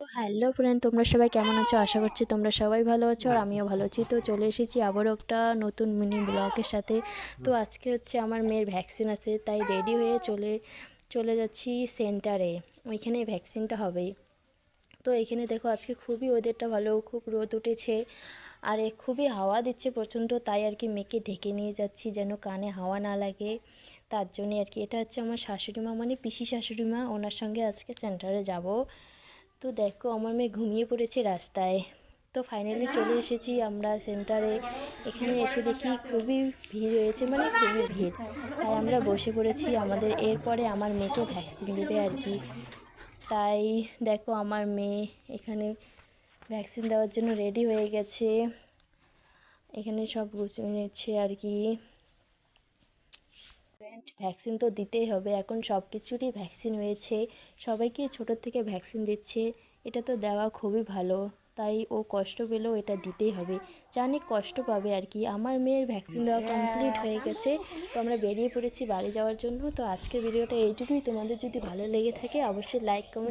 তো hello friend, তোমরা সবাই কেমন আছো? আশা করছি তোমরা সবাই ভালো আছো আর আমিও ভালো আছি। তো চলে এসেছি আবারও একটা নতুন মিনি ব্লগের সাথে। তো আজকে হচ্ছে আমার মেয়ের ভ্যাকসিন আছে, তাই রেডি হয়ে চলে যাচ্ছি সেন্টারে। ওইখানে ভ্যাকসিনটা হবে। তো এখানে দেখো আজকে খুবই ওয়েদারটা ভালো, খুব রোদ উঠেছে আর খুবই হাওয়া দিচ্ছে প্রচণ্ড, তাই আর কি মেয়েকে ঢেকে নিয়ে যাচ্ছি যেন কানে হাওয়া না লাগে। তার জন্যে আর কি। এটা হচ্ছে আমার শাশুড়ি মা, মানে পিসি শাশুড়ি মা, ওনার সঙ্গে আজকে সেন্টারে যাব। তো দেখো আমার মেয়ে ঘুমিয়ে পড়েছে রাস্তায়। তো ফাইনালি চলে এসেছি আমরা সেন্টারে। এখানে এসে দেখি খুবই ভিড় হয়েছে, মানে খুবই ভিড়। তাই আমরা বসে পড়েছি, আমাদের এরপরে আমার মেয়েকে ভ্যাকসিন দেবে আর কি। তাই দেখো আমার মেয়ে এখানে ভ্যাকসিন দেওয়ার জন্য রেডি হয়ে গেছে। এখানে সব গুছিয়ে নিচ্ছে আর কি। ভ্যাকসিন তো দিতেই হবে, এখন সব কিছুরই ভ্যাকসিন হয়েছে, সবাইকে ছোটোর থেকে ভ্যাকসিন দিচ্ছে। এটা তো দেওয়া খুবই ভালো, তাই ও কষ্ট পেলেও এটা দিতেই হবে। জানি কষ্ট পাবে আর কি। আমার মেয়ের ভ্যাকসিন দেওয়া কমপ্লিট হয়ে গেছে, তো আমরা বেরিয়ে পড়েছি বাড়ি যাওয়ার জন্য। তো আজকের ভিডিওটা এইটুকুই। তোমাদের যদি ভালো লেগে থাকে অবশ্যই লাইক কমেন্ট